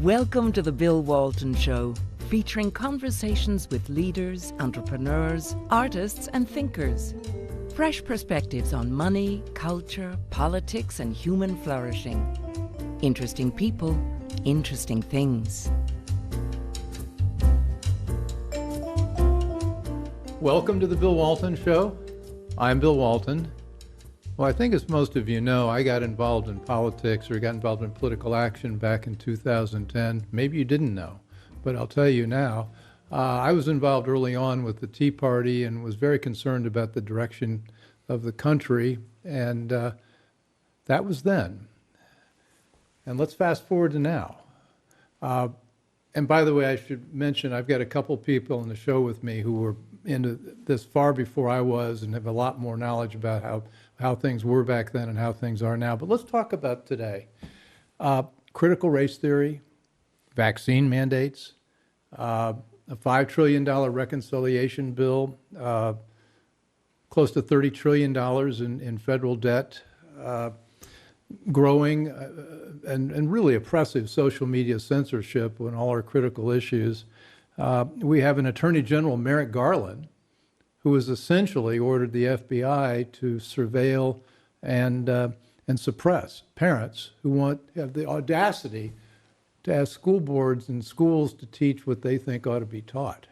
Welcome to the Bill Walton Show, featuring conversations with leaders, entrepreneurs, artists and thinkers. Fresh perspectives on money, culture, politics and human flourishing. Interesting people, interesting things. Welcome to the Bill Walton Show. I'm Bill Walton. Well, I think as most of you know, I got involved in politics or got involved in political action back in 2010. Maybe you didn't know, but I'll tell you now. I was involved early on with the Tea Party and was very concerned about the direction of the country, and that was then. And let's fast forward to now. And by the way, I should mention I've got a couple people on the show with me who were into this far before I was and have a lot more knowledge about how things were back then and how things are now. But let's talk about today. Critical race theory, vaccine mandates, a $5 trillion reconciliation bill, close to $30 trillion in federal debt, growing and really oppressive social media censorship on all our critical issues. We have an Attorney General, Merrick Garland, who has essentially ordered the FBI to surveil and suppress parents who have the audacity to ask school boards and schools to teach what they think ought to be taught.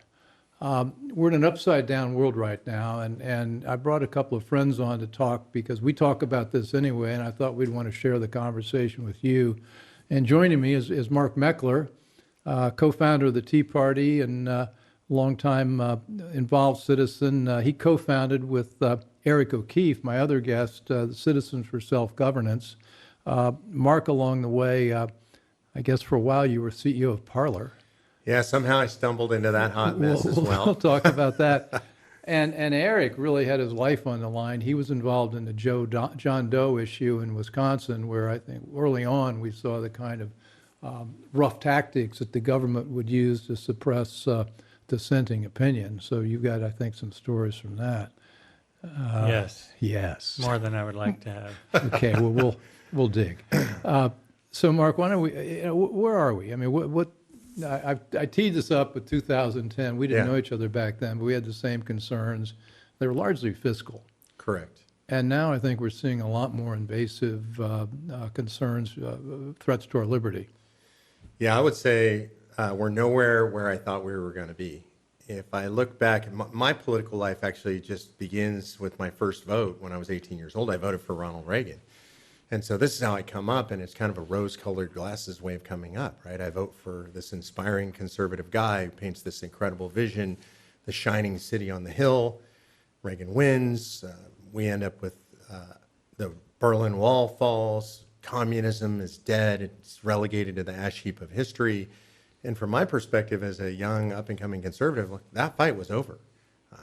We're in an upside-down world right now, and I brought a couple of friends on to talk because we talk about this anyway, and I thought we'd want to share the conversation with you. And joining me is Mark Meckler, co-founder of the Tea Party and longtime involved citizen. He co-founded with Eric O'Keefe, my other guest, the Citizens for Self-Governance. Mark, along the way, I guess for a while you were CEO of Parler. Yeah, somehow I stumbled into that hot mess as well. We'll talk about that. And Eric really had his life on the line. He was involved in the John Doe issue in Wisconsin, where I think early on we saw the kind of rough tactics that the government would use to suppress dissenting opinion. So you've got, I think, some stories from that. Yes. Yes. More than I would like to have. Okay. Well, we'll dig. So, Mark, why don't we? Where are we? I mean, what? I teed this up with 2010. We didn't know each other back then, but we had the same concerns. They were largely fiscal. Correct. And now I think we're seeing a lot more invasive concerns, threats to our liberty. Yeah, I would say we're nowhere where I thought we were going to be. If I look back, my political life actually just begins with my first vote when I was 18 years old. I voted for Ronald Reagan. And so this is how I come up, and it's kind of a rose-colored glasses way of coming up, right? I vote for this inspiring conservative guy who paints this incredible vision, the shining city on the hill. Reagan wins. We end up with the Berlin Wall falls. Communism is dead. It's relegated to the ash heap of history. And from my perspective as a young, up-and-coming conservative, that fight was over.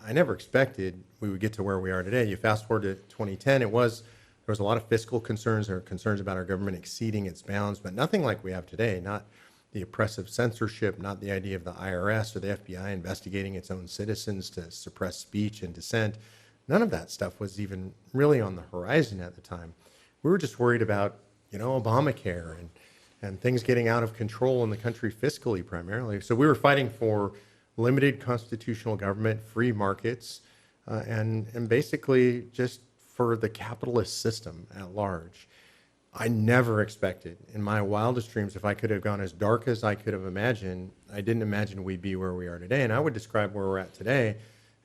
I never expected we would get to where we are today. You fast forward to 2010, there was a lot of fiscal concerns. There were concerns about our government exceeding its bounds, but nothing like we have today. Not the oppressive censorship, not the idea of the IRS or the FBI investigating its own citizens to suppress speech and dissent. None of that stuff was even really on the horizon at the time. We were just worried about, Obamacare and things getting out of control in the country fiscally primarily. So we were fighting for limited constitutional government, free markets, and basically just for the capitalist system at large. I never expected in my wildest dreams, if I could have gone as dark as I could have imagined, I didn't imagine we'd be where we are today. And I would describe where we're at today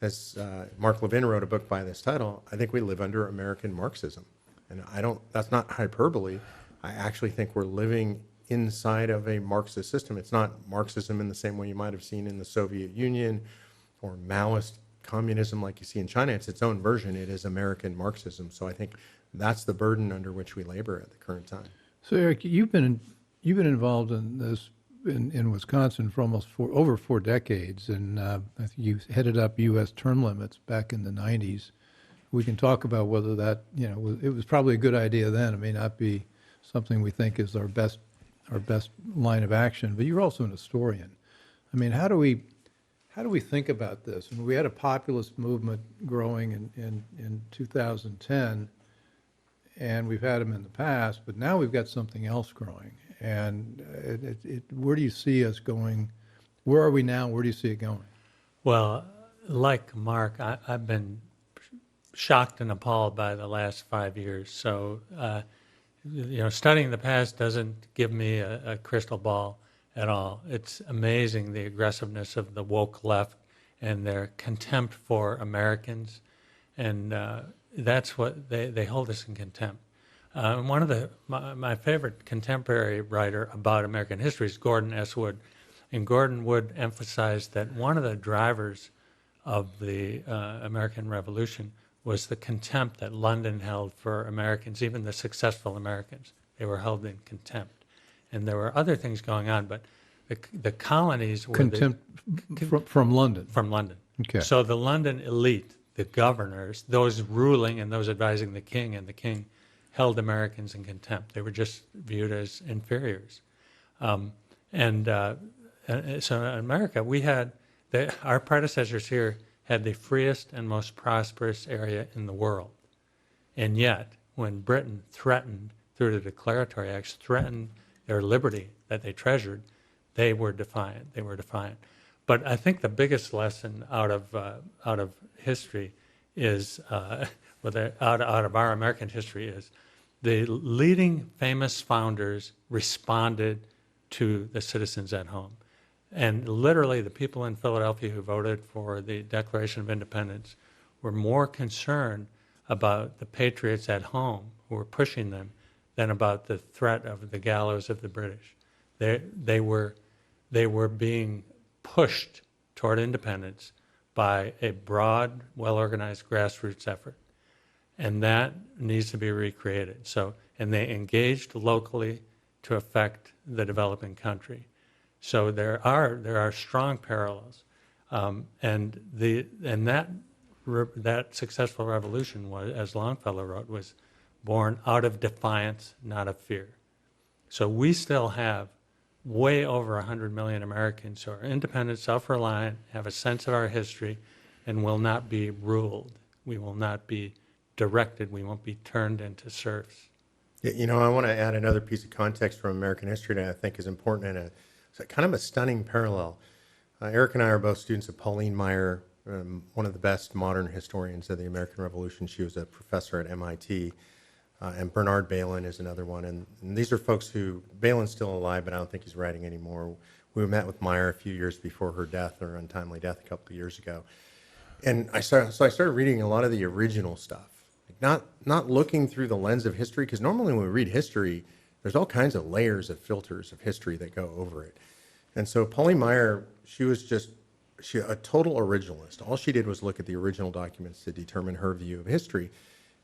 as Mark Levin wrote a book by this title. I think we live under American Marxism. And that's not hyperbole. I actually think we're living inside of a Marxist system. It's not Marxism in the same way you might have seen in the Soviet Union or Maoist communism like you see in China. It's its own version. It is American Marxism. So I think that's the burden under which we labor at the current time. So Eric, you've been involved in this in Wisconsin for over 4 decades, and I think you headed up U.S. term limits back in the 90s. We can talk about whether that it was probably a good idea then. It may not be something we think is our best line of action. But you're also an historian. I mean, how do we think about this? And we had a populist movement growing in 2010, and we've had them in the past, but now we've got something else growing. And where do you see us going? Where are we now? Where do you see it going? Well, like Mark, I've been shocked and appalled by the last 5 years. So, studying the past doesn't give me a crystal ball at all. It's amazing the aggressiveness of the woke left and their contempt for Americans. And that's what they hold us in contempt. One of my favorite contemporary writer about American history is Gordon S. Wood. And Gordon Wood emphasized that one of the drivers of the American Revolution was the contempt that London held for Americans, even the successful Americans. They were held in contempt. And there were other things going on, but the colonies were... Contempt from London? From London. Okay. So the London elite, the governors, those ruling and those advising the king, and the king held Americans in contempt. They were just viewed as inferiors. So in America, we had, our predecessors here had the freest and most prosperous area in the world. And yet, when Britain threatened, through the declaratory acts, threatened their liberty that they treasured, they were defiant. They were defiant. But I think the biggest lesson out of history is, out of our American history, is the leading famous founders responded to the citizens at home. And literally, the people in Philadelphia who voted for the Declaration of Independence were more concerned about the patriots at home who were pushing them than about the threat of the gallows of the British. They were being pushed toward independence by a broad, well-organized grassroots effort. And that needs to be recreated. And they engaged locally to affect the developing country. So there are strong parallels, and that successful revolution was, as Longfellow wrote, was born out of defiance, not of fear. So we still have way over 100 million Americans who are independent, self-reliant, have a sense of our history, and will not be ruled. We will not be directed. We won't be turned into serfs. I want to add another piece of context from American history that I think is important, and it's kind of a stunning parallel. Eric and I are both students of Pauline Maier, one of the best modern historians of the American Revolution. She was a professor at MIT. And Bernard Bailyn is another one. And these are folks who, Bailyn's still alive, but I don't think he's writing anymore. We met with Maier a few years before her death, or untimely death, a couple of years ago. And I started reading a lot of the original stuff, not looking through the lens of history, because normally when we read history, there's all kinds of layers of filters of history that go over it. And so Pauline Maier, she was a total originalist. All she did was look at the original documents to determine her view of history.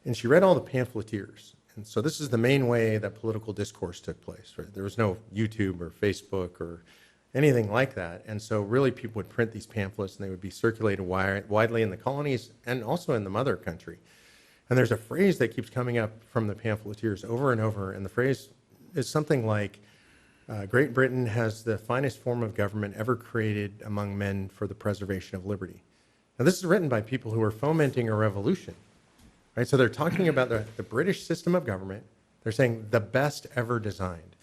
And she read all the pamphleteers. And so this is the main way that political discourse took place. Right? There was no YouTube or Facebook or anything like that. And so really people would print these pamphlets, and they would be circulated widely in the colonies and also in the mother country. And there's a phrase that keeps coming up from the pamphleteers over and over, and the phrase is something like, Great Britain has the finest form of government ever created among men for the preservation of liberty. Now this is written by people who are fomenting a revolution. Right, so they're talking about the British system of government. They're saying the best ever designed,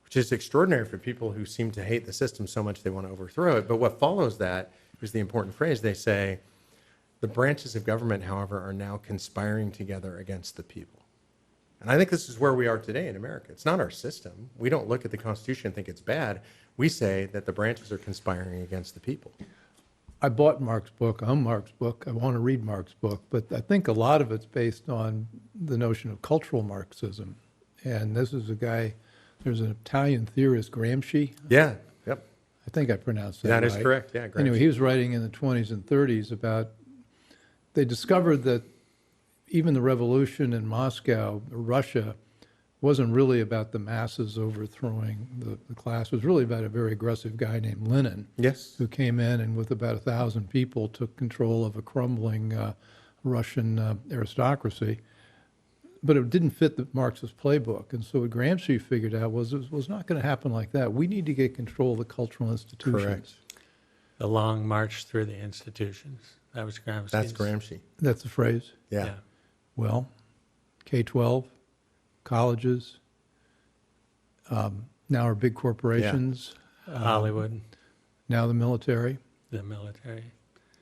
which is extraordinary for people who seem to hate the system so much they want to overthrow it. But what follows that is the important phrase. They say, the branches of government, however, are now conspiring together against the people. And I think this is where we are today in America. It's not our system. We don't look at the Constitution and think it's bad. We say that the branches are conspiring against the people. I bought Mark's book. I'm Mark's book. I want to read Mark's book, but I think a lot of it's based on the notion of cultural Marxism. And this is a guy, there's an Italian theorist, Gramsci. Yeah, yep. I think I pronounced that right. That is correct, yeah, Gramsci. Anyway, he was writing in the 20s and 30s about, they discovered that even the revolution in Moscow, Russia, wasn't really about the masses overthrowing the class. It was really about a very aggressive guy named Lenin, yes, who came in and with about 1,000 people took control of a crumbling Russian aristocracy. But it didn't fit the Marxist playbook. And so what Gramsci figured out was it was not going to happen like that. We need to get control of the cultural institutions. correct. The long march through the institutions. That was Gramsci's. That's Gramsci. That's the phrase? Yeah. Well, K-12, colleges, now are big corporations, Hollywood, now the military. the military,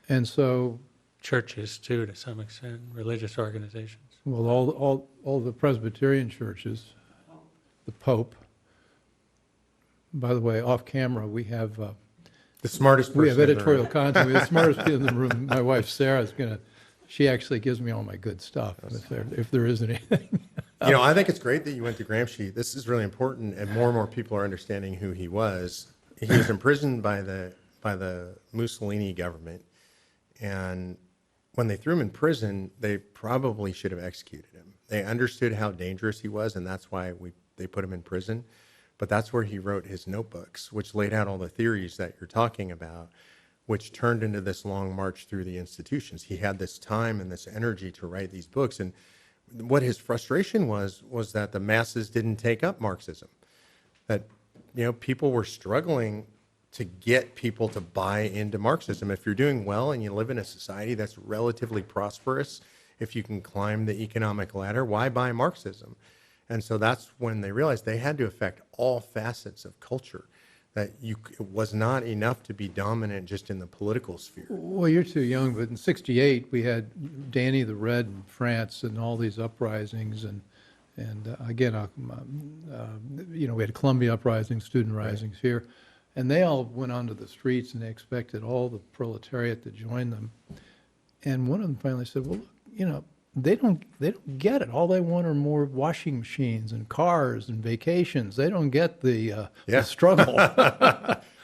And so, churches too, to some extent, religious organizations. well, all the Presbyterian churches, the Pope. By the way, off camera, we have The smartest person. we have in the editorial room. content. We have the smartest people in the room. My wife Sarah is she actually gives me all my good stuff if there is anything. You know, I think it's great that you went to Gramsci. This is really important, and more people are understanding who he was. He was imprisoned by the Mussolini government, and when they threw him in prison, they probably should have executed him. They understood how dangerous he was, and that's why they put him in prison. But that's where he wrote his notebooks, which laid out all the theories that you're talking about, which turned into this long march through the institutions. He had this time and this energy to write these books, and what his frustration was that the masses didn't take up Marxism, that people were struggling to get people to buy into Marxism. If you're doing well and you live in a society that's relatively prosperous, if you can climb the economic ladder, why buy Marxism? And so that's when they realized they had to affect all facets of culture, that it was not enough to be dominant just in the political sphere. Well, you're too young, but in '68 we had Danny the Red in France and all these uprisings, and again, we had Columbia uprisings, student risings here, and they all went onto the streets and they expected all the proletariat to join them. And one of them finally said, "Well, look, they don't get it. All they want are more washing machines and cars and vacations. They don't get the struggle."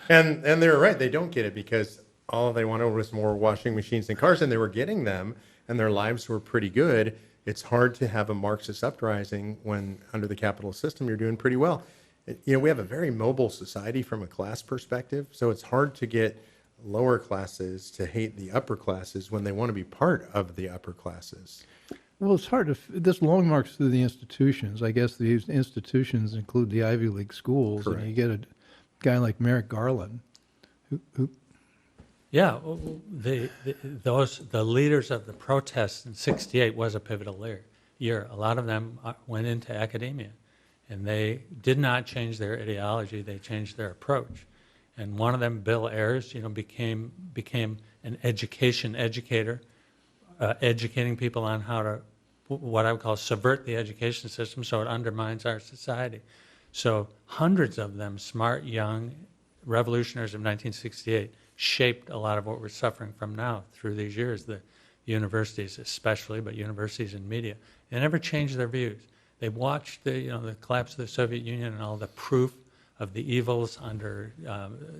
And they were right. They don't get it because all they wanted was more washing machines and cars, and they were getting them, and their lives were pretty good. It's hard to have a Marxist uprising when under the capitalist system you're doing pretty well. We have a very mobile society from a class perspective, so it's hard to get lower classes to hate the upper classes when they want to be part of the upper classes. Well, it's hard to. This long march through the institutions. I guess these institutions include the Ivy League schools, Correct. and you get a guy like Merrick Garland, who Yeah, the leaders of the protests in '68 was a pivotal year. A lot of them went into academia, and they did not change their ideology; they changed their approach. And one of them, Bill Ayers, became an educator, educating people on how to, what I would call, subvert the education system so it undermines our society. So hundreds of them, smart, young revolutionaries of 1968, shaped a lot of what we're suffering from now through these years, the universities especially, but universities and media. They never changed their views. They watched the collapse of the Soviet Union and all the proof of the evils under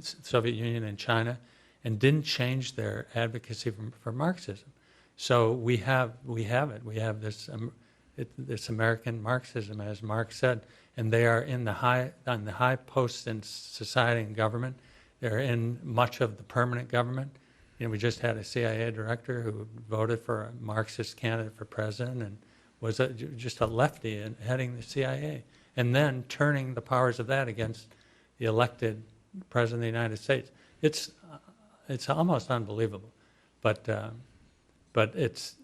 Soviet Union and China, and didn't change their advocacy for Marxism. So we have it. We have this American Marxism, as Marx said, and they are on the high posts in society and government. They're in much of the permanent government. We just had a CIA director who voted for a Marxist candidate for president and was just a lefty and heading the CIA, and then turning the powers of that against the elected president of the United States. It's almost unbelievable, but it's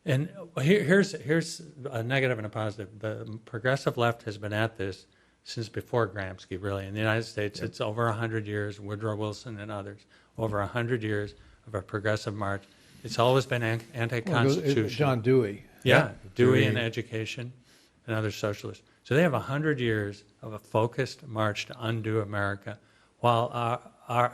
and here's a negative and a positive. The progressive left has been at this since before Gramsci, really. In the United States, It's over 100 years, Woodrow Wilson and others, over 100 years of a progressive march. It's always been anti-constitutional. John Dewey. Yeah, Dewey in education and other socialists. So they have 100 years of a focused march to undo America, while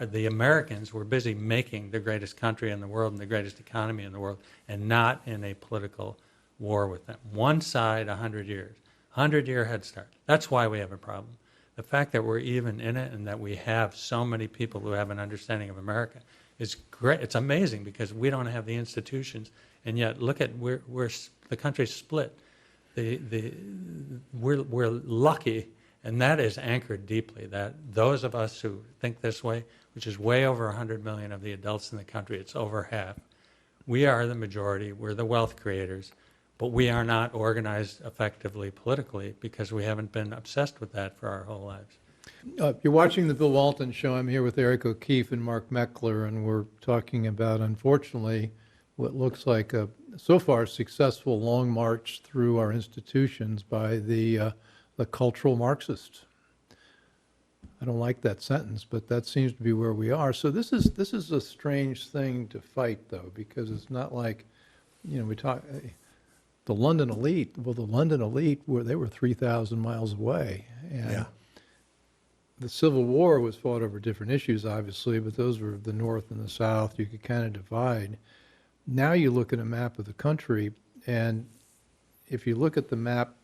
the Americans were busy making the greatest country in the world and the greatest economy in the world, and not in a political war with them. One side, 100 years. 100-year head start. That's why we have a problem. The fact that we're even in it and that we have so many people who have an understanding of America is great. It's amazing because we don't have the institutions, and yet look at the country's split. We're lucky, and that is anchored deeply, that those of us who think this way, which is way over 100 million of the adults in the country, it's over half, we are the majority, we're the wealth creators, but we are not organized effectively politically because we haven't been obsessed with that for our whole lives. You're watching the Bill Walton Show. I'm here with Eric O'Keefe and Mark Meckler, and we're talking about, unfortunately, what looks like a so far successful long march through our institutions by the a cultural Marxist. I don't like that sentence, but that seems to be where we are. So this is a strange thing to fight, though, because it's not like, we talk the London elite. Well, the London elite they were 3,000 miles away, and Yeah. the Civil War was fought over different issues, obviously, but those were the North and the South. You could kind of divide. Now you look at a map of the country, and if you look at the map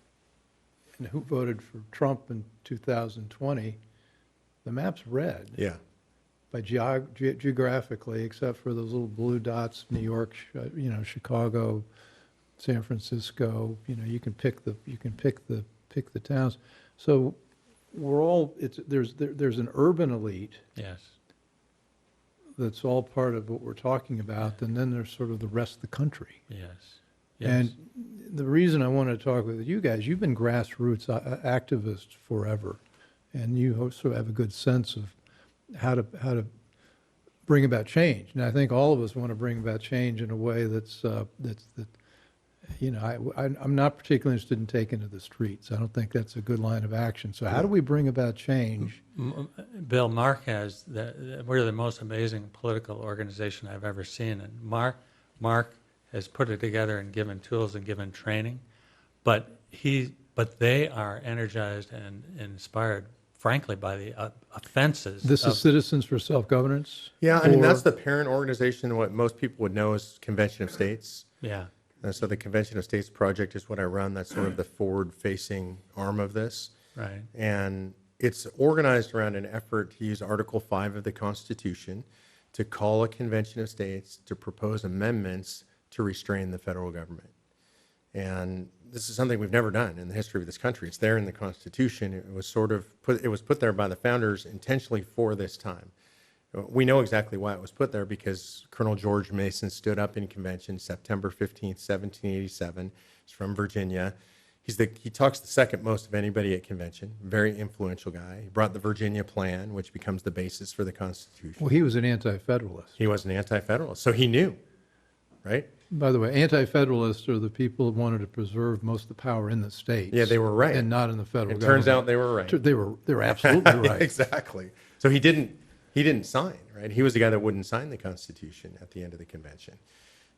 and who voted for Trump in 2020, the map's red. Yeah. By geographically, except for those little blue dots, New York, Chicago, San Francisco. You can pick the towns. So we're all there's an urban elite Yes. that's all part of what we're talking about, and then there's sort of the rest of the country. Yes. Yes. And the reason I want to talk with you guys, you've been grassroots activists forever, and you also have a good sense of how to bring about change. And I think all of us want to bring about change in a way I'm not particularly interested in taking to the streets. I don't think that's a good line of action. So how do we bring about change? Bill, Mark we're the most amazing political organization I've ever seen. And Mark has put it together and given tools and given training. But they are energized and inspired, frankly, by the offenses. This is Citizens for Self-Governance? Yeah, I mean, that's the parent organization. What most people would know is Convention of States. Yeah. So the Convention of States project is what I run. That's sort of the forward-facing arm of this. Right. And it's organized around an effort to use Article 5 of the Constitution to call a Convention of States to propose amendments to restrain the federal government. And this is something we've never done in the history of this country. It's there in the Constitution. It was put there by the founders intentionally for this time. We know exactly why it was put there, because Colonel George Mason stood up in convention September 15th, 1787. He's from Virginia. He talks the second most of anybody at convention. Very influential guy. He brought the Virginia Plan, which becomes the basis for the Constitution. Well, he was an anti-federalist. He was an anti-federalist, so he knew, right? By the way, anti-federalists are the people who wanted to preserve most of the power in the states. Yeah, they were right. And not in the federal government. Turns out they were right. They were absolutely right. Exactly. So he didn't sign, right? He was the guy that wouldn't sign the Constitution at the end of the convention.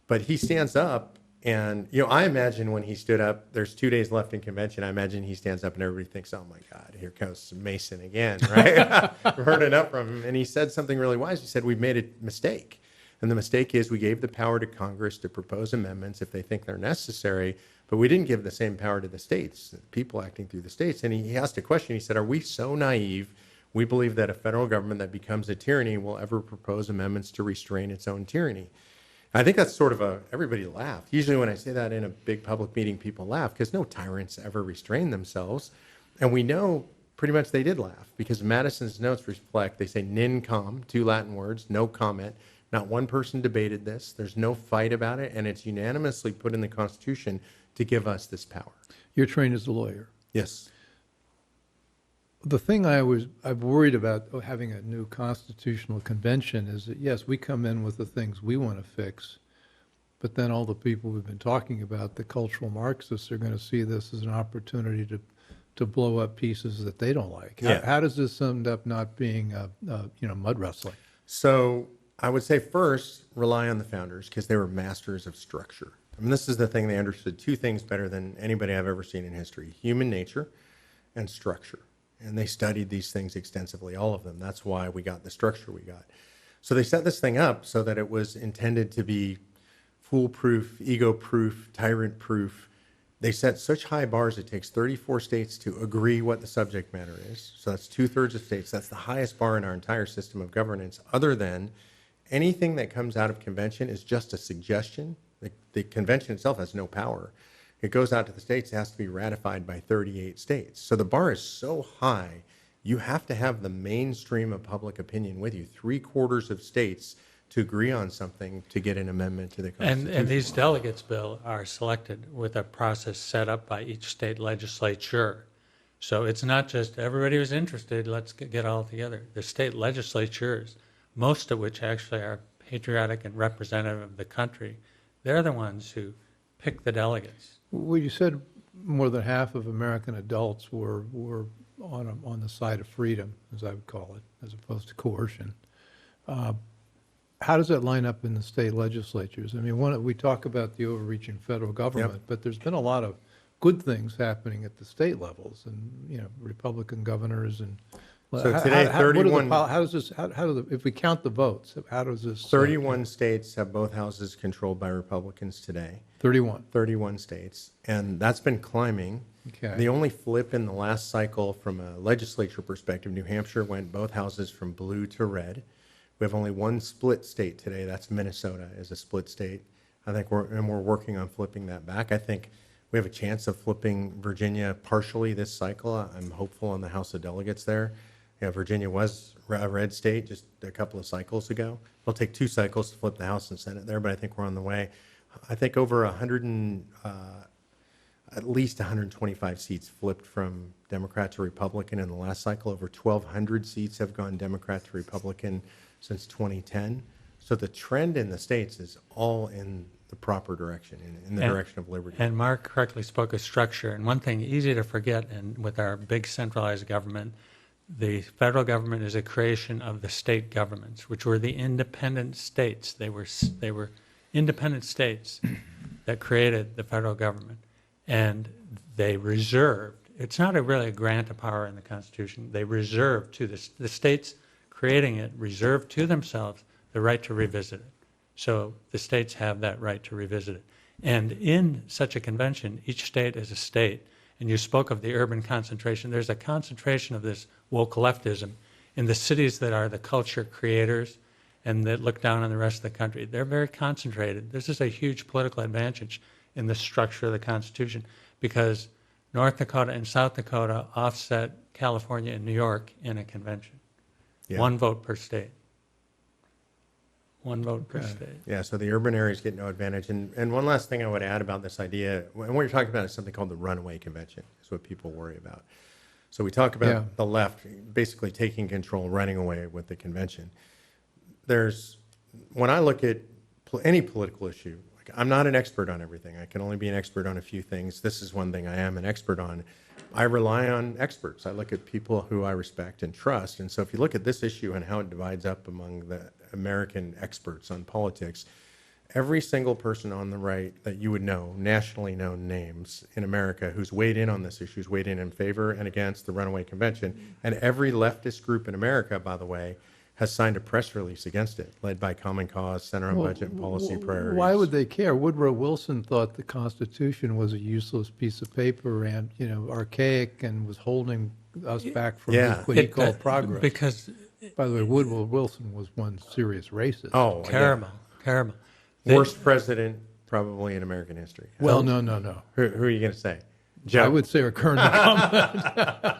But he stands up, and I imagine when he stood up, there's 2 days left in convention. I imagine he stands up and everybody thinks, oh my God, here comes Mason again, right? We've heard enough from him. And he said something really wise. He said, we've made a mistake. And the mistake is we gave the power to Congress to propose amendments if they think they're necessary, but we didn't give the same power to the states, the people acting through the states. And he asked a question. He said, are we so naive we believe that a federal government that becomes a tyranny will ever propose amendments to restrain its own tyranny? I think that's sort of everybody laughed. Usually when I say that in a big public meeting, people laugh because no tyrants ever restrain themselves. And we know pretty much they did laugh, because Madison's notes reflect, they say nin com, 2 Latin words, no comment. Not one person debated this. There's no fight about it. And it's unanimously put in the Constitution to give us this power. You're trained as a lawyer. Yes. The thing I've worried about having a new constitutional convention is that, yes, we come in with the things we want to fix, but then all the people we've been talking about, the cultural Marxists, are going to see this as an opportunity to blow up pieces that they don't like. Yeah. How does this end up not being mud wrestling? So I would say first, rely on the founders, because they were masters of structure. I mean, this is the thing. They understood 2 things better than anybody I've ever seen in history: human nature and structure. And they studied these things extensively, all of them. That's why we got the structure we got. So they set this thing up so that it was intended to be foolproof, ego-proof, tyrant-proof. They set such high bars, it takes 34 states to agree what the subject matter is. So that's 2/3 of states. That's the highest bar in our entire system of governance, other than anything that comes out of convention is just a suggestion. The convention itself has no power. It goes out to the states, it has to be ratified by 38 states. So the bar is so high, you have to have the mainstream of public opinion with you, 3/4 of states to agree on something to get an amendment to the Constitution. And these delegates, Bill, are selected with a process set up by each state legislature. So it's not just everybody who's interested, let's get all together. The state legislatures, most of which actually are patriotic and representative of the country, they're the ones who pick the delegates. Well, you said more than half of American adults were on the side of freedom, as I would call it, as opposed to coercion. How does that line up in the state legislatures? I mean, we talk about the overreaching federal government, but there's been a lot of good things happening at the state levels, and Republican governors and. So today, 31. If we count the votes, how does this? 31 states have both houses controlled by Republicans today. 31 states, and that's been climbing. Okay. The only flip in the last cycle from a legislature perspective, New Hampshire went both houses from blue to red. We have only one split state today. That's Minnesota is a split state. I think we're working on flipping that back. I think we have a chance of flipping Virginia partially this cycle. I'm hopeful on the House of Delegates there. Virginia was a red state just a couple of cycles ago. It'll take 2 cycles to flip the House and Senate there, but I think we're on the way. I think over at least 125 seats flipped from Democrat to Republican in the last cycle. Over 1,200 seats have gone Democrat to Republican since 2010. So the trend in the states is all in the proper direction, in the direction of liberty. And Mark correctly spoke of structure. And one thing easy to forget, and with our big centralized government, the federal government is a creation of the state governments, which were the independent states. They were independent states that created the federal government, and they reserved. It's not really a grant of power in the Constitution. They reserved to the states creating it, reserved to themselves the right to revisit it. So the states have that right to revisit it. And in such a convention, each state is a state. And you spoke of the urban concentration. There's a concentration of this woke leftism in the cities that are the culture creators and that look down on the rest of the country. They're very concentrated. This is a huge political advantage in the structure of the Constitution because North Dakota and South Dakota offset California and New York in a convention. Yeah. 1 vote per state. 1 vote per state. Yeah, so the urban areas get no advantage. And one last thing I would add about this idea, and what you're talking about is something called the runaway convention. Is what people worry about. So we talk about the left basically taking control, running away with the convention. When I look at any political issue, I'm not an expert on everything. I can only be an expert on a few things. This is one thing I am an expert on. I rely on experts. I look at people who I respect and trust. And so if you look at this issue and how it divides up among the American experts on politics, every single person on the right that you would know, nationally known names in America who's weighed in on this issue, who's weighed in favor and against the runaway convention. And every leftist group in America, by the way, has signed a press release against it, led by Common Cause, Center on Budget and Policy Priorities. Why would they care? Woodrow Wilson thought the Constitution was a useless piece of paper and, archaic and was holding us back from what he called progress. Because, by the way, Woodrow Wilson was one serious racist. Oh, terrible. Worst president probably in American history. Well, no. Who are you going to say? Joe? I would say our current incumbent.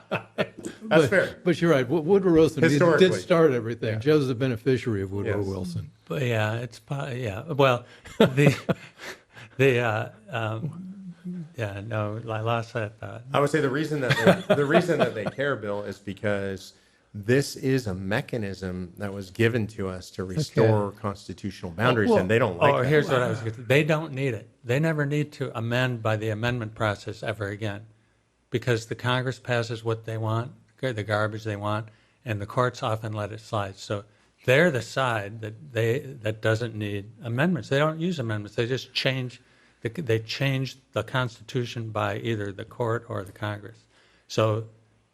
That's fair. But you're right. Woodrow Wilson did start everything. Yeah. Joe's the beneficiary of Woodrow Wilson. But Well, I lost that thought. I would say the reason that they care, Bill, is because this is a mechanism that was given to us to restore constitutional boundaries, and they don't like that. Here's what I was going to say. They don't need it. They never need to amend by the amendment process ever again because the Congress passes what they want, the garbage they want, and the courts often let it slide. So they're the side that doesn't need amendments. They don't use amendments. They just change the Constitution by either the court or the Congress. So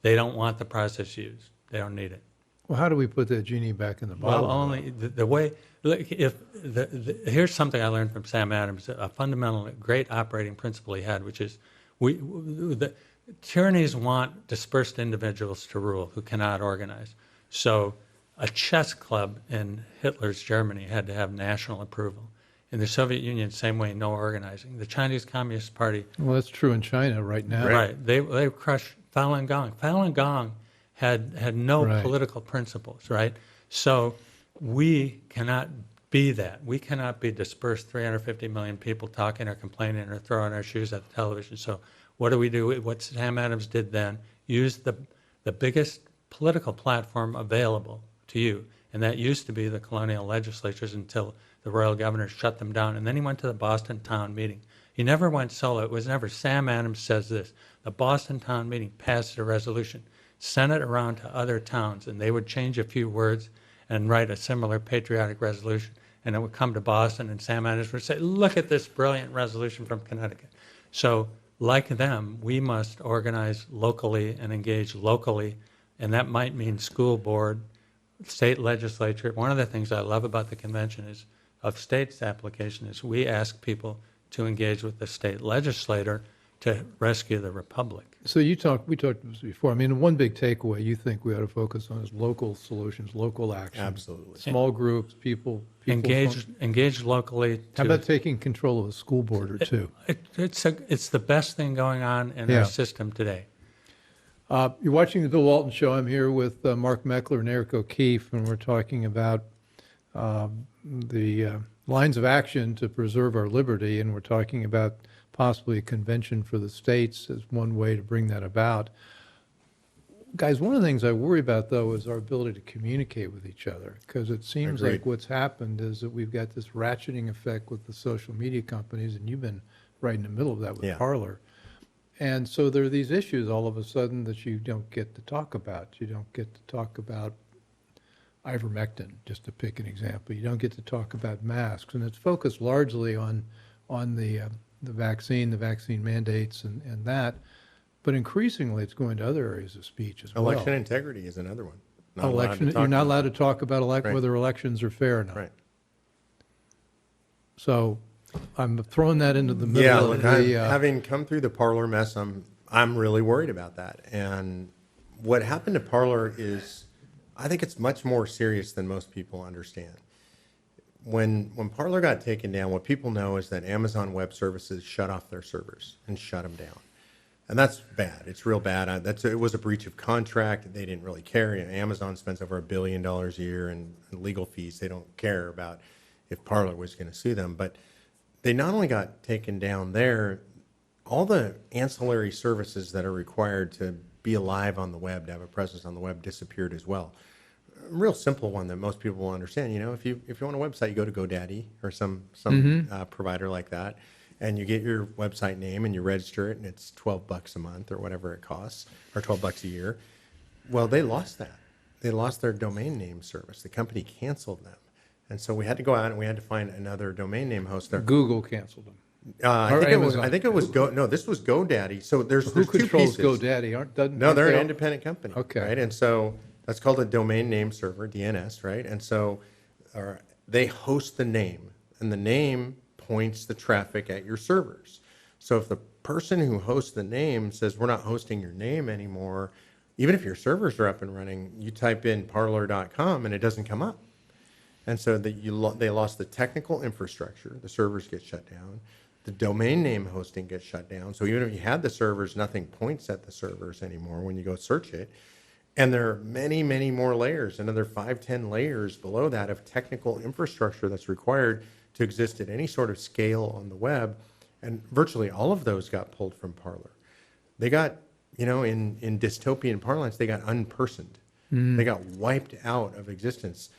they don't want the process used. They don't need it. Well, how do we put that genie back in the bottle? Well, only the way. Look, here's something I learned from Sam Adams, a fundamental, great operating principle he had, which is the tyrannies want dispersed individuals to rule who cannot organize. So a chess club in Hitler's Germany had to have national approval. In the Soviet Union, same way, no organizing. The Chinese Communist Party. Well, that's true in China right now. Right. They crushed Falun Gong. Falun Gong had no political principles, right? So we cannot be that. We cannot be dispersed 350 million people talking or complaining or throwing our shoes at the television. So what do we do? What Sam Adams did then, use the biggest political platform available to you. And that used to be the colonial legislatures until the royal governor shut them down. And then he went to the Boston town meeting. He never went solo. It was never Sam Adams says this. The Boston town meeting passed a resolution, sent it around to other towns, and they would change a few words and write a similar patriotic resolution. And it would come to Boston, and Sam Adams would say, look at this brilliant resolution from Connecticut. So like them, we must organize locally and engage locally, and that might mean school board, state legislature. One of the things I love about the convention is of states application is we ask people to engage with the state legislator to rescue the republic. So we talked about this before. I mean, one big takeaway you think we ought to focus on is local solutions, local action. Absolutely. Small groups, people Engage locally. How about taking control of a school board or two? It's the best thing going on in our system today. You're watching the Bill Walton Show. I'm here with Mark Meckler and Eric O'Keefe, and we're talking about the lines of action to preserve our liberty, and we're talking about possibly a convention for the states as one way to bring that about. Guys, one of the things I worry about, though, is our ability to communicate with each other, because it seems Agreed. like what's happened is that we've got this ratcheting effect with the social media companies, and you've been right in the middle of that with Parler. And so there are these issues all of a sudden that you don't get to talk about. You don't get to talk about ivermectin, just to pick an example. You don't get to talk about masks, and it's focused largely on the vaccine mandates and that, but increasingly it's going to other areas of speech as well. Election integrity is another one. You're not allowed to talk about whether elections are fair or not. Right. So I'm throwing that into the middle. Yeah, look, having come through the Parler mess, I'm really worried about that. And what happened to Parler is, I think it's much more serious than most people understand. When Parler got taken down, what people know is that Amazon Web Services shut off their servers and shut them down. And that's bad. It's real bad. It was a breach of contract. They didn't really care. Amazon spends over $1 billion a year in legal fees. They don't care about if Parler was going to sue them. But they not only got taken down there, all the ancillary services that are required to be alive on the web, to have a presence on the web, disappeared as well. A real simple one that most people will understand. If you want a website, you go to GoDaddy or some provider like that, and you get your website name and you register it, and it's $12 a month or whatever it costs, or $12 a year. Well, they lost that. They lost their domain name service. The company canceled them, and so we had to go out and we had to find another domain name host. Google canceled them. I think it was this was GoDaddy. So there's who controls two pieces. GoDaddy? No, they're an independent company. Okay. Right, and so that's called a domain name server, DNS, right? And so they host the name, and the name points the traffic at your servers. So if the person who hosts the name says, we're not hosting your name anymore, even if your servers are up and running, you type in parler.com and it doesn't come up. And so they lost the technical infrastructure. The servers get shut down. The domain name hosting gets shut down. So even if you had the servers, nothing points at the servers anymore when you go search it. And there are many, many more layers, another 5-10 layers below that of technical infrastructure that's required to exist at any sort of scale on the web. And virtually all of those got pulled from Parler. They got, in dystopian parlance, they got unpersoned. They got wiped out of existence.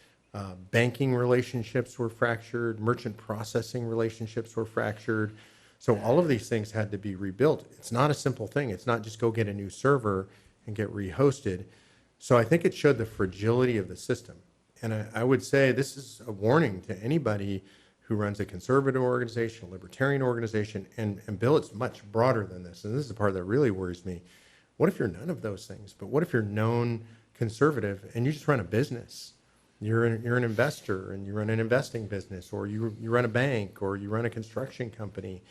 Banking relationships were fractured. Merchant processing relationships were fractured. So all of these things had to be rebuilt. It's not a simple thing. It's not just go get a new server and get rehosted. So I think it showed the fragility of the system. And I would say this is a warning to anybody who runs a conservative organization, a libertarian organization, and Bill, it's much broader than this. And this is the part that really worries me. What if you're none of those things? But what if you're known conservative and you just run a business? You're an investor and you run an investing business, or you run a bank, or you run a construction company.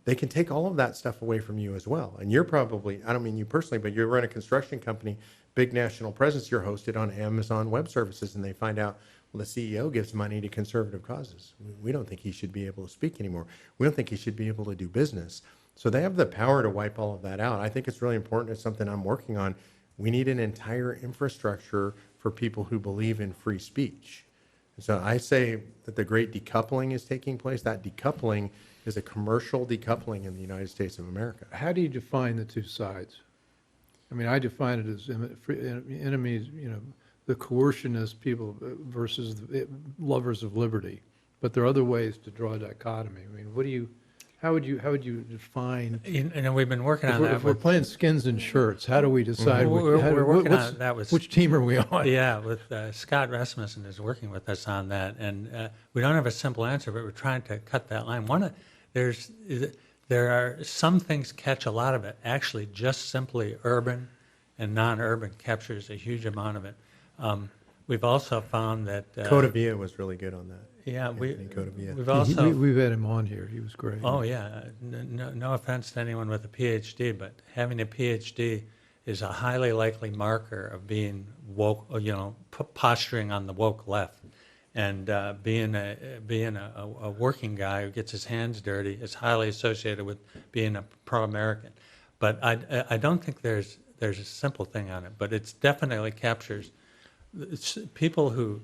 They can take all of that stuff away from you as well. And you're probably, I don't mean you personally, but you run a construction company, big national presence, you're hosted on Amazon Web Services, and they find out, well, the CEO gives money to conservative causes. We don't think he should be able to speak anymore. We don't think he should be able to do business. So they have the power to wipe all of that out. I think it's really important. It's something I'm working on. We need an entire infrastructure for people who believe in free speech. So I say that the great decoupling is taking place. That decoupling is a commercial decoupling in the United States of America. How do you define the two sides? I mean, I define it as enemies, the coercionist people versus the lovers of liberty. But there are other ways to draw a dichotomy. I mean, How would you define? We've been working on that. If we're playing skins and shirts, how do we decide? We're working on that with which team are we on? Yeah, with Scott Rasmussen is working with us on that, and we don't have a simple answer, but we're trying to cut that line. There are some things catch a lot of it. Actually, just simply urban and non-urban captures a huge amount of it. We've also found that Codavia was really good on that. Yeah, Codavia. we've also we've had him on here. He was great. Oh yeah, no offense to anyone with a PhD, but having a PhD is a highly likely marker of being woke, posturing on the woke left, and being a working guy who gets his hands dirty is highly associated with being a pro-American. But I don't think there's a simple thing on it, but it definitely captures people who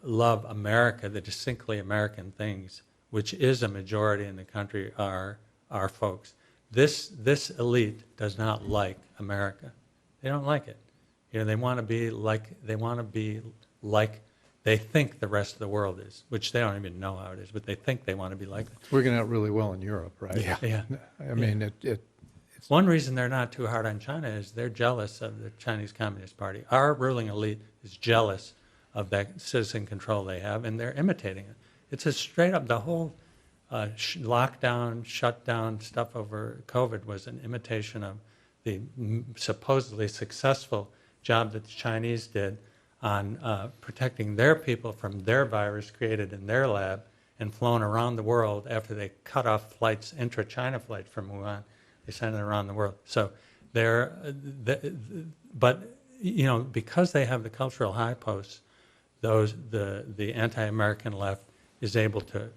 love America, the distinctly American things, which is a majority in the country, are folks. This elite does not like America. They don't like it. They want to be like they think the rest of the world is, which they don't even know how it is, but they think they want to be like that. It's working out really well in Europe, right? Yeah. I mean, it's one reason they're not too hard on China is they're jealous of the Chinese Communist Party. Our ruling elite is jealous of that citizen control they have, and they're imitating it. It's a straight up, the whole lockdown, shutdown stuff over COVID was an imitation of the supposedly successful job that the Chinese did on protecting their people from their virus created in their lab and flown around the world after they cut off flights, intra-China flights from Wuhan. They sent it around the world. So because they have the cultural high posts, the anti-American left is able to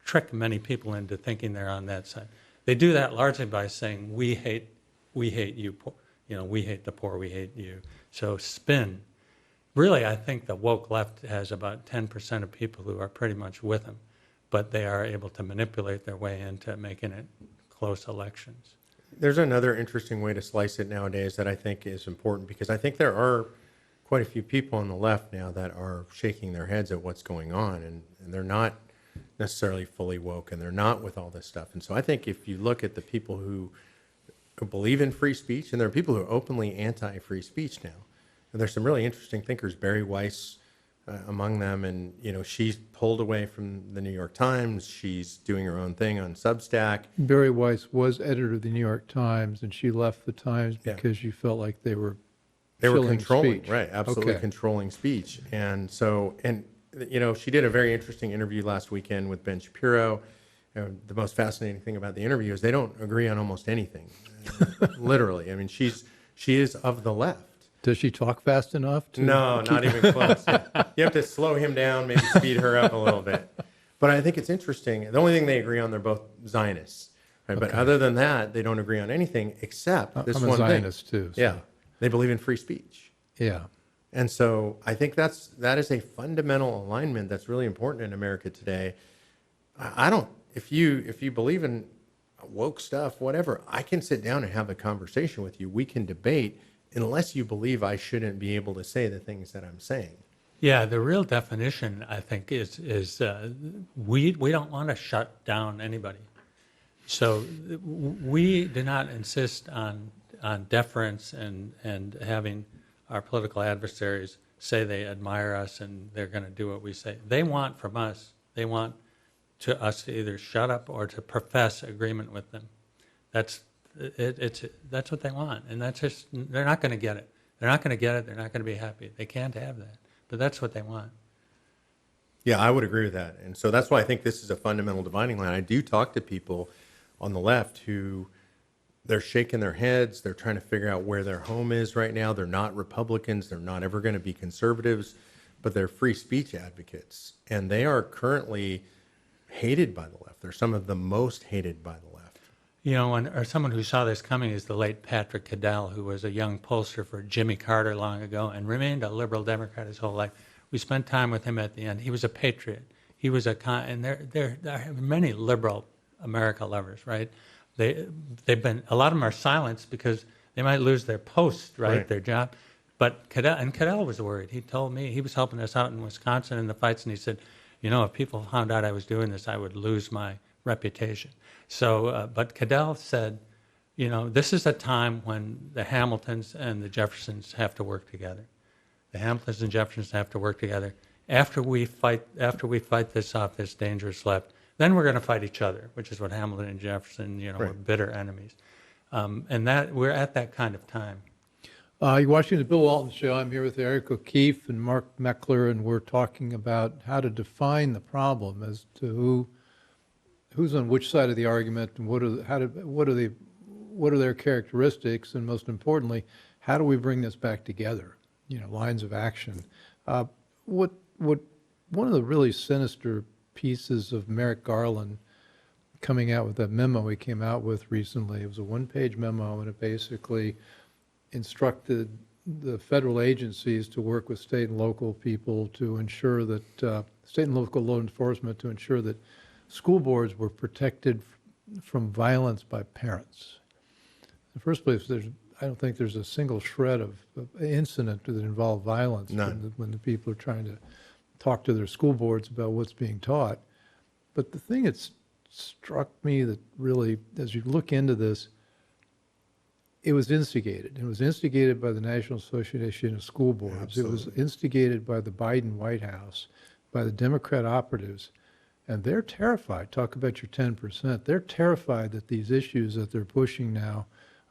trick many people into thinking they're on that side. They do that largely by saying we hate you, we hate the poor, we hate you. So spin. Really, I think the woke left has about 10% of people who are pretty much with them, but they are able to manipulate their way into making it close elections. There's another interesting way to slice it nowadays that I think is important, because I think there are quite a few people on the left now that are shaking their heads at what's going on, and they're not necessarily fully woke, and they're not with all this stuff. And so I think if you look at the people who believe in free speech, and there are people who are openly anti-free speech now, and there's some really interesting thinkers, Barry Weiss among them, and she's pulled away from the New York Times. She's doing her own thing on Substack. Barry Weiss was editor of the New York Times, and she left the Times because she felt like they were controlling speech. Right, absolutely controlling speech. And so, she did a very interesting interview last weekend with Ben Shapiro. The most fascinating thing about the interview is they don't agree on almost anything. Literally, I mean, she is of the left. Does she talk fast enough? No, not even close. You have to slow him down, maybe speed her up a little bit. But I think it's interesting. The only thing they agree on, they're both Zionists. Right? Okay. But other than that, they don't agree on anything except this one thing. I'm a Zionist too. So. Yeah, they believe in free speech. Yeah. And so I think that is a fundamental alignment that's really important in America today. If you believe in woke stuff, whatever, I can sit down and have a conversation with you. We can debate, unless you believe I shouldn't be able to say the things that I'm saying. Yeah, the real definition, I think, is we don't want to shut down anybody. So we do not insist on deference and having our political adversaries say they admire us and they're going to do what we say. They want from us, they want us to either shut up or to profess agreement with them. That's what they want, and that's just, they're not going to get it. They're not going to get it. They're not going to be happy. They can't have that, but that's what they want. Yeah, I would agree with that, and so that's why I think this is a fundamental dividing line. I do talk to people on the left who they're shaking their heads. They're trying to figure out where their home is right now. They're not Republicans. They're not ever going to be conservatives, but they're free speech advocates, and they are currently hated by the left. They're some of the most hated by the left. Or someone who saw this coming is the late Patrick Cadell, who was a young pollster for Jimmy Carter long ago and remained a liberal Democrat his whole life. We spent time with him at the end. He was a patriot. He was and there are many liberal America lovers, right? They've been, a lot of them are silenced because they might lose their post, right? Their job. But Cadell was worried. He told me, he was helping us out in Wisconsin in the fights, and he said, if people found out I was doing this, I would lose my reputation. So, but Cadell said, this is a time when the Hamiltons and the Jeffersons have to work together. The Hamiltons and Jeffersons have to work together. After we fight this off, this dangerous left, then we're going to fight each other, which is what Hamilton and Jefferson, were bitter enemies. And that we're at that kind of time. You're watching the Bill Walton Show. I'm here with Eric O'Keefe and Mark Meckler, and we're talking about how to define the problem as to who's on which side of the argument, and what are their characteristics, and most importantly, how do we bring this back together? Lines of action. One of the really sinister pieces of Merrick Garland coming out with that memo he came out with recently. It was a one-page memo, and it basically instructed the federal agencies to work with state and local people to ensure that state and local law enforcement to ensure that school boards were protected from violence by parents. In the first place, I don't think there's a single shred of incident that involved violence when the people are trying to talk to their school boards about what's being taught. But the thing that struck me that really, as you look into this, it was instigated. It was instigated by the National Association of School Boards. Absolutely. It was instigated by the Biden White House, by the Democrat operatives, and they're terrified. Talk about your 10%. They're terrified that these issues that they're pushing now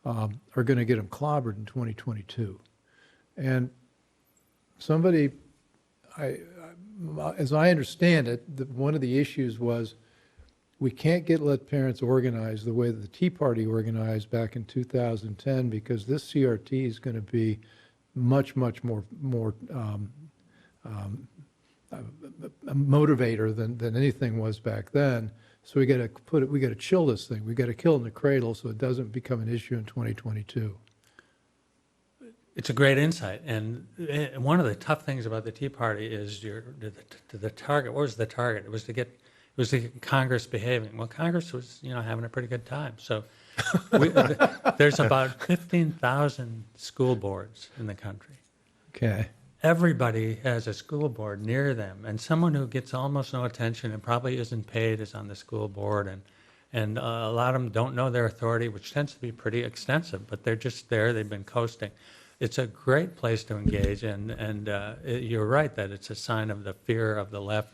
are going to get them clobbered in 2022. And somebody, as I understand it, one of the issues was we can't let parents organize the way that the Tea Party organized back in 2010 because this CRT is going to be much, much more a motivator than anything was back then. So we got to chill this thing. We got to kill it in the cradle so it doesn't become an issue in 2022. It's a great insight, and one of the tough things about the Tea Party is the target. What was the target? It was to get Congress behaving. Well, Congress was having a pretty good time. So there's about 15,000 school boards in the country. Okay. Everybody has a school board near them, and someone who gets almost no attention and probably isn't paid is on the school board, and a lot of them don't know their authority, which tends to be pretty extensive, but they're just there. They've been coasting. It's a great place to engage, and you're right that it's a sign of the fear of the left.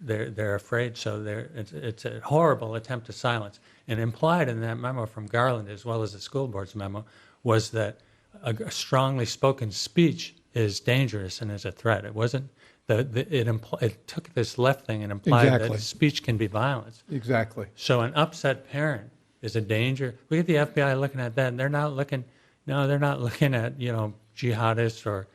They're afraid, so it's a horrible attempt to silence. And implied in that memo from Garland, as well as the school board's memo, was that a strongly spoken speech is dangerous and is a threat. It wasn't. It took this left thing and implied that speech can be violence. Exactly. So an upset parent is a danger. We get the FBI looking at that, and they're not looking. No, they're not looking at jihadists or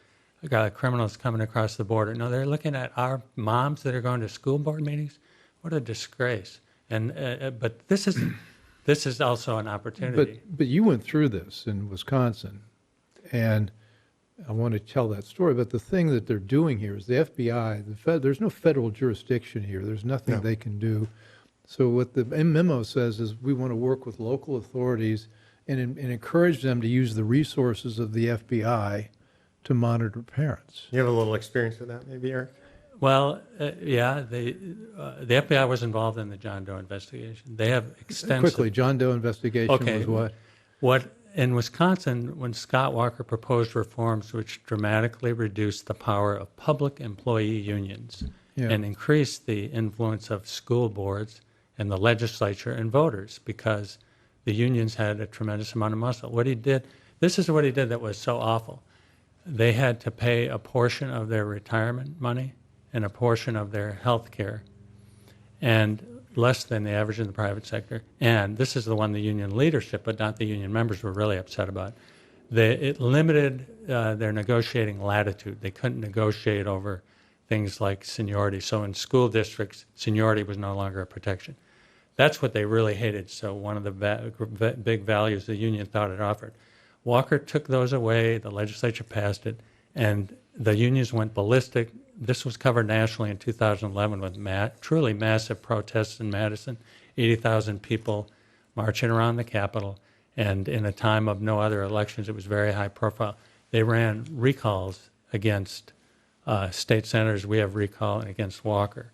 criminals coming across the border. No, they're looking at our moms that are going to school board meetings. What a disgrace! And but this is also an opportunity. But you went through this in Wisconsin, and I want to tell that story. But the thing that they're doing here is the FBI. There's no federal jurisdiction here. There's nothing they can do. So what the memo says is we want to work with local authorities and encourage them to use the resources of the FBI to monitor parents. You have a little experience with that, maybe, Eric? Well, yeah, the FBI was involved in the John Doe investigation. They have extensive... Quickly, John Doe investigation was what? What in Wisconsin, when Scott Walker proposed reforms which dramatically reduced the power of public employee unions and increased the influence of school boards and the legislature and voters because the unions had a tremendous amount of muscle. This is what he did that was so awful. They had to pay a portion of their retirement money and a portion of their health care, and less than the average in the private sector. And this is the one the union leadership, but not the union members, were really upset about. It limited their negotiating latitude. They couldn't negotiate over things like seniority. So in school districts, seniority was no longer a protection. That's what they really hated. So one of the big values the union thought it offered. Walker took those away, the legislature passed it, and the unions went ballistic. This was covered nationally in 2011 with truly massive protests in Madison, 80,000 people marching around the Capitol, and in a time of no other elections, it was very high profile. They ran recalls against state senators. We have recall against Walker.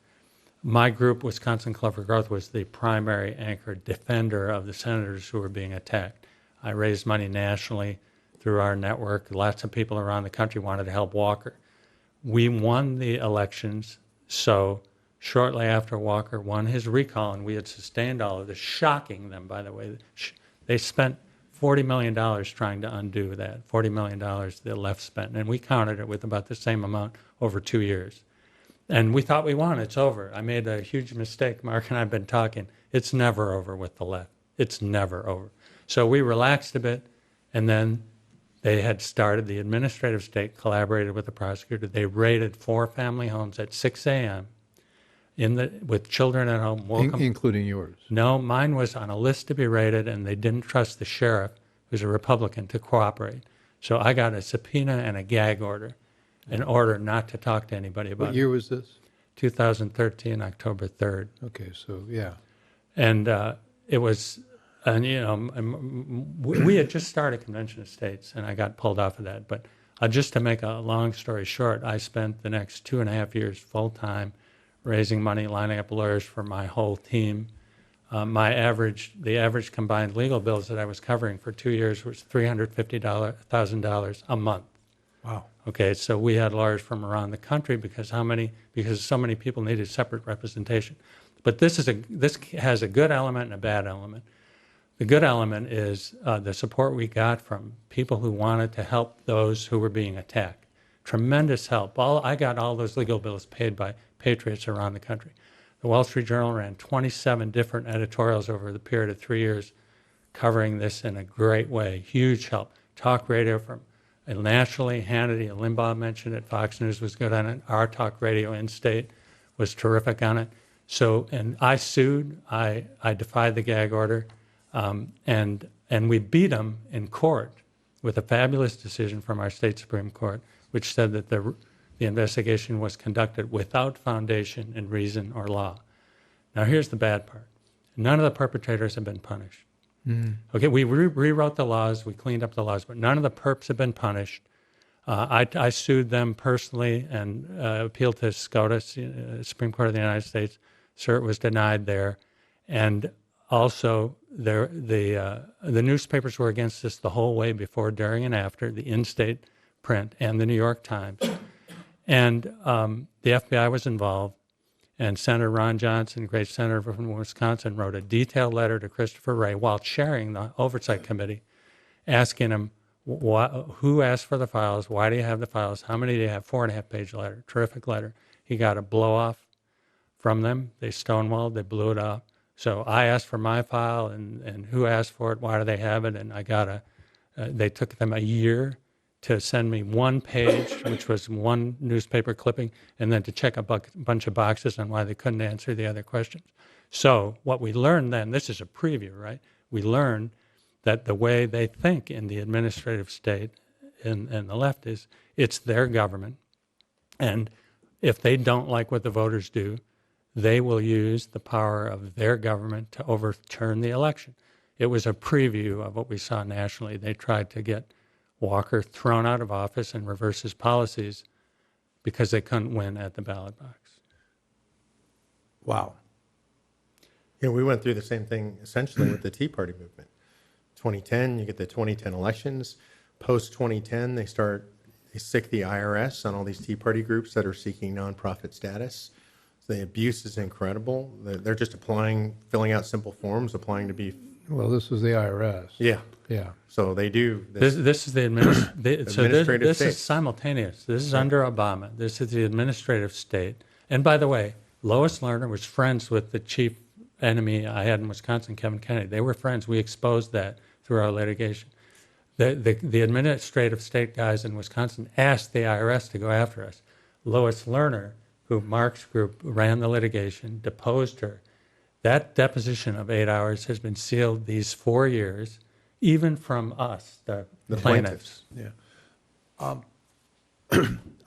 My group, Wisconsin Club for Growth, was the primary anchor defender of the senators who were being attacked. I raised money nationally through our network. Lots of people around the country wanted to help Walker. We won the elections, so shortly after Walker won his recall, and we had sustained all of this, shocking them, by the way. They spent $40 million trying to undo that, $40 million the left spent, and we countered it with about the same amount over 2 years. And we thought we won, it's over. I made a huge mistake. Mark and I have been talking. It's never over with the left. It's never over. So we relaxed a bit, and then they had started, the administrative state collaborated with the prosecutor. They raided 4 family homes at 6 a.m. With children at home. Including yours? No, mine was on a list to be raided, and they didn't trust the sheriff, who's a Republican, to cooperate. So I got a subpoena and a gag order, an order not to talk to anybody about it. What year was this? 2013, October 3rd. Okay, so yeah. And it was, we had just started Convention of States, and I got pulled off of that. But just to make a long story short, I spent the next 2.5 years full-time raising money, lining up lawyers for my whole team. The average combined legal bills that I was covering for 2 years was $350,000 a month. Wow. Okay, so we had lawyers from around the country because so many people needed separate representation. But this has a good element and a bad element. The good element is the support we got from people who wanted to help those who were being attacked. Tremendous help. I got all those legal bills paid by patriots around the country. The Wall Street Journal ran 27 different editorials over the period of 3 years covering this in a great way. Huge help. Talk radio from nationally, Hannity and Limbaugh mentioned it. Fox News was good on it. Our talk radio in-state was terrific on it. So, and I sued. I defied the gag order, and we beat them in court with a fabulous decision from our state Supreme Court, which said that the investigation was conducted without foundation in reason or law. Now, here's the bad part. None of the perpetrators have been punished. Okay, we rewrote the laws, we cleaned up the laws, but none of the perps have been punished. I sued them personally and appealed to SCOTUS, Supreme Court of the United States. Cert was denied there. And also, the newspapers were against us the whole way before, during, and after, the in-state print and the New York Times. And the FBI was involved. And Senator Ron Johnson, great senator from Wisconsin, wrote a detailed letter to Christopher Wray while chairing the Oversight Committee, asking him who asked for the files, why do you have the files, how many do you have, 4.5-page letter, terrific letter. He got a blow-off from them. They stonewalled, they blew it up. So I asked for my file, and who asked for it, why do they have it, and I got they took them a year to send me 1 page, which was 1 newspaper clipping, and then to check a bunch of boxes on why they couldn't answer the other questions. So what we learned then, this is a preview, right? We learned that the way they think in the administrative state and the left is it's their government, and if they don't like what the voters do, they will use the power of their government to overturn the election. It was a preview of what we saw nationally. They tried to get Walker thrown out of office and reverse his policies because they couldn't win at the ballot box. Wow. You know, we went through the same thing essentially with the Tea Party movement. 2010, you get the 2010 elections. Post-2010, they sick the IRS on all these Tea Party groups that are seeking nonprofit status. So the abuse is incredible. They're just filling out simple forms, applying to be. Well, this was the IRS. Yeah. Yeah. So they do. This is the administrative state. This is simultaneous. This is under Obama. This is the administrative state. And by the way, Lois Lerner was friends with the chief enemy I had in Wisconsin, Kevin Kennedy. They were friends. We exposed that through our litigation. The administrative state guys in Wisconsin asked the IRS to go after us. Lois Lerner, who Mark's group ran the litigation, deposed her. That deposition of 8 hours has been sealed these 4 years, even from us, the plaintiffs. Yeah.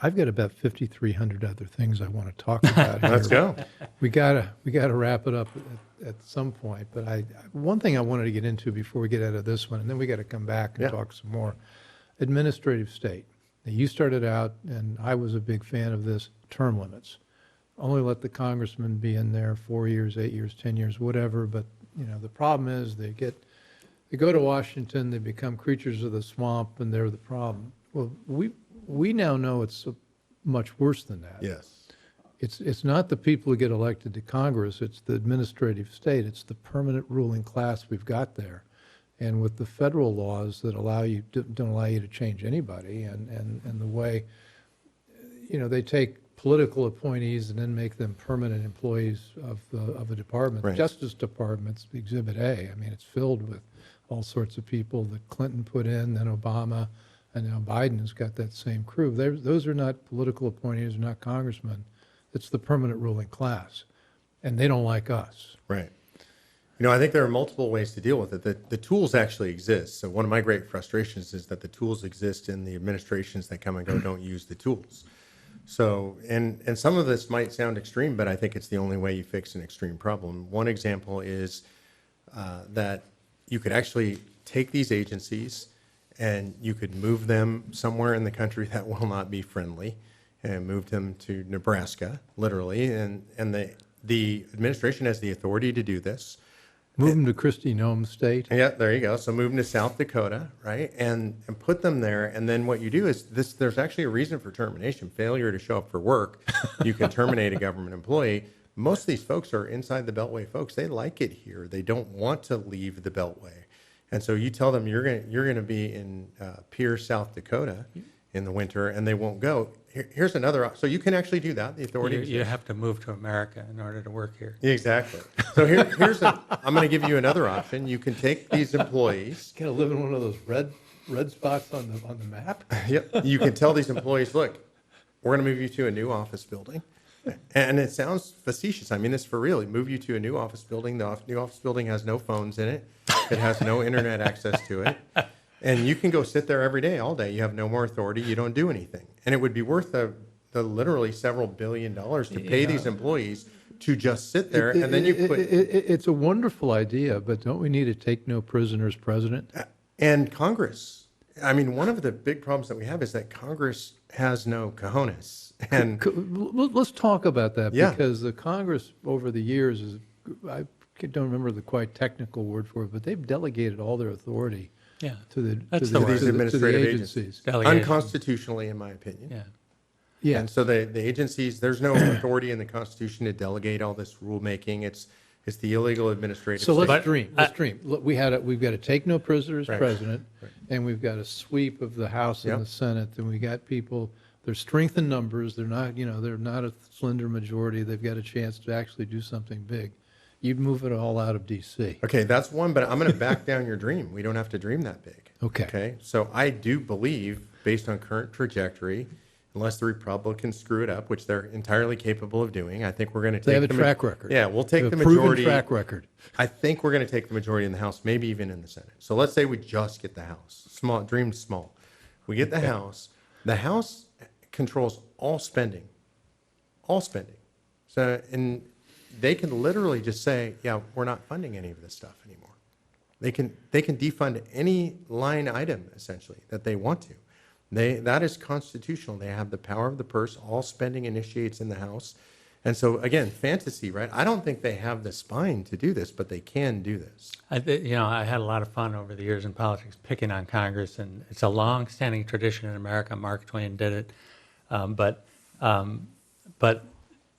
I've got about 5,300 other things I want to talk about here. Let's go. We gotta wrap it up at some point. But one thing I wanted to get into before we get out of this one, and then we got to come back and talk some more. Administrative state. Now, you started out, and I was a big fan of this, term limits. only let the congressman be in there 4 years, 8 years, 10 years, whatever. But, the problem is they go to Washington, they become creatures of the swamp, and they're the problem. Well, we now know it's much worse than that. Yes. It's not the people who get elected to Congress, it's the administrative state, it's the permanent ruling class we've got there. And with the federal laws that don't allow you to change anybody, and the way, they take political appointees and then make them permanent employees of a department. Right. Justice Department's Exhibit A. I mean, it's filled with all sorts of people that Clinton put in, then Obama, and now Biden has got that same crew. Those are not political appointees, they're not congressmen. It's the permanent ruling class, and they don't like us. Right. I think there are multiple ways to deal with it. The tools actually exist. So one of my great frustrations is that the tools exist and the administrations that come and go don't use the tools. So, and some of this might sound extreme, but I think it's the only way you fix an extreme problem. One example is that you could actually take these agencies and you could move them somewhere in the country that will not be friendly, and moved him to Nebraska, literally, and the administration has the authority to do this. Move them to Kristi Noem State. Yeah, there you go. So move them to South Dakota, right, and put them there. And then what you do is this. There's actually a reason for termination: failure to show up for work. You can terminate a government employee. Most of these folks are inside the Beltway folks. They like it here. They don't want to leave the Beltway, and so you tell them you're going to be in Pierce, South Dakota, in the winter, and they won't go. Here's another. So you can actually do that. The authority. You have to move to America in order to work here. Exactly. So I'm going to give you another option. You can take these employees. Gotta live in one of those red spots on the map. Yep. You can tell these employees, look, we're going to move you to a new office building. And it sounds facetious. I mean this for real. Move you to a new office building. The new office building has no phones in it. It has no internet access to it. And you can go sit there every day, all day. You have no more authority. You don't do anything. And it would be worth the literally several $1 billion to pay these employees to just sit there. And then you put... It's a wonderful idea, but don't we need a take no prisoners president? And Congress. I mean, one of the big problems that we have is that Congress has no cojones. And let's talk about that, Yeah. because the Congress over the years I don't remember the quite technical word for it, but they've delegated all their authority Yeah, to that's the the word. these administrative agencies. agencies. Delegation. Unconstitutionally, in my opinion. Yeah. Yeah. And so the agencies, there's no authority in the Constitution to delegate all this rulemaking. It's the illegal administrative So state. let's dream. Look, we've got a take no prisoners Right. president, Right. and we've got a sweep of the House and Yep. the Senate, and we got people. They're strength in numbers. They're not a slender majority. They've got a chance to actually do something big. You'd move it all out of D.C. Okay, that's one, but I'm going to back down your dream. We don't have to dream that big. Okay. Okay, so I do believe, based on current trajectory, unless the Republicans screw it up, which they're entirely capable of doing, I think we're going to take They have a track record. Yeah, we'll take They the have a proven majority. track record. I think we're going to take the majority in the House, maybe even in the Senate. So let's say we just get the House. Small, dream small. We get the House. The House controls all spending. All spending. So, and they can literally just say, yeah, we're not funding any of this stuff anymore. They can defund any line item, essentially, that they want to. That is constitutional. They have the power of the purse. All spending initiates in the House. And so, again, fantasy, right? I don't think they have the spine to do this, but they can do this. I had a lot of fun over the years in politics picking on Congress, and it's a long-standing tradition in America. Mark Twain did it. But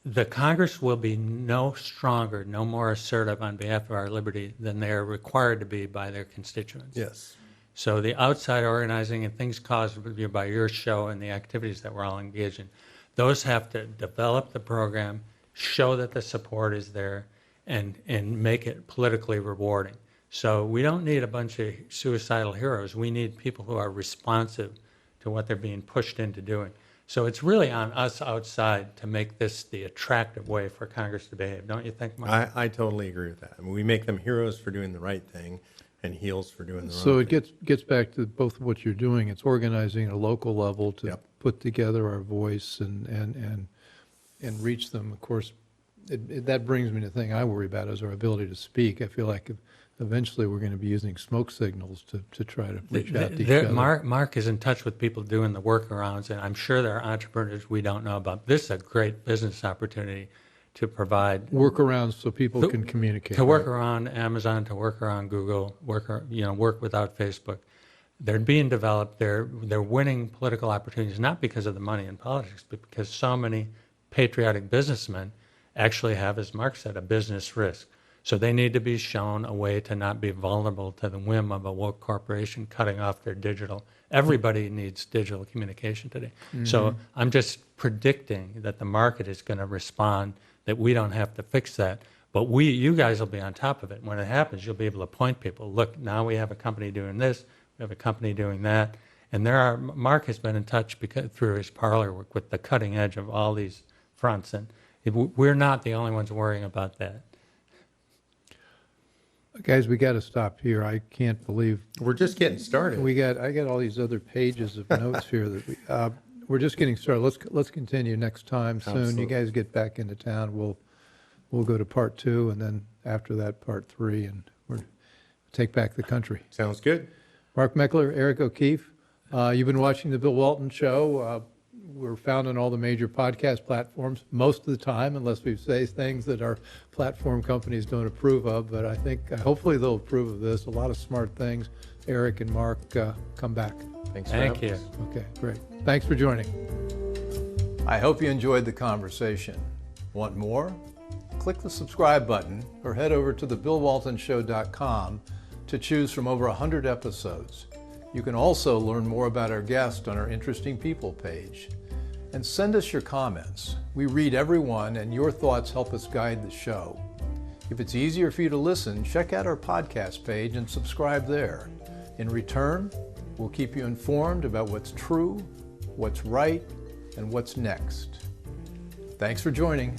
the Congress will be no stronger, no more assertive on behalf of our liberty than they are required to be by their constituents. Yes. So the outside organizing and things caused by your show and the activities that we're all engaged in, those have to develop the program, show that the support is there, and make it politically rewarding. So we don't need a bunch of suicidal heroes. We need people who are responsive to what they're being pushed into doing. So it's really on us outside to make this the attractive way for Congress to behave. Don't you think, Mark? I totally agree with that. I mean, we make them heroes for doing the right thing and heels for doing the wrong So it thing. gets back to both what you're doing. It's organizing at a local level to Yep. put together our voice and reach them. Of course, that brings me to the thing I worry about is our ability to speak. I feel like if eventually we're going to be using smoke signals to try to reach out to each other. Mark is in touch with people doing the workarounds, and I'm sure there are entrepreneurs we don't know about. This is a great business opportunity to provide Workarounds so people can communicate. to work around Amazon, to work around Google, work without Facebook. They're being developed. They're winning political opportunities not because of the money in politics, but because so many patriotic businessmen actually have, as Mark said, a business risk. So they need to be shown a way to not be vulnerable to the whim of a woke corporation cutting off their digital. Everybody needs digital communication today. Mm-hmm. So I'm just predicting that the market is going to respond, that we don't have to fix that. But you guys will be on top of it. When it happens, you'll be able to point people, look, now we have a company doing this, we have a company doing that. And Mark has been in touch through his parlor work with the cutting edge of all these fronts. And we're not the only ones worrying about that. Guys, we got to stop here. I can't believe We're just getting started. I got all these other pages of notes here that we're just getting started. Let's continue next time soon. Absolutely. You guys get back into town. We'll go to part 2, and then after that part 3, and we'll take back the country. Sounds good. Mark Meckler, Eric O'Keefe. You've been watching the Bill Walton Show. We're found on all the major podcast platforms most of the time, unless we say things that our platform companies don't approve of. But I think hopefully they'll approve of this. A lot of smart things. Eric and Mark, come back. Thanks for Thank having you. us. Okay, great. Thanks for joining. I hope you enjoyed the conversation. Want more? Click the subscribe button or head over to thebillwaltonshow.com to choose from over 100 episodes. You can also learn more about our guest on our Interesting People page. And send us your comments. We read every one, and your thoughts help us guide the show. If it's easier for you to listen, check out our podcast page and subscribe there. In return, we'll keep you informed about what's true, what's right, and what's next. Thanks for joining.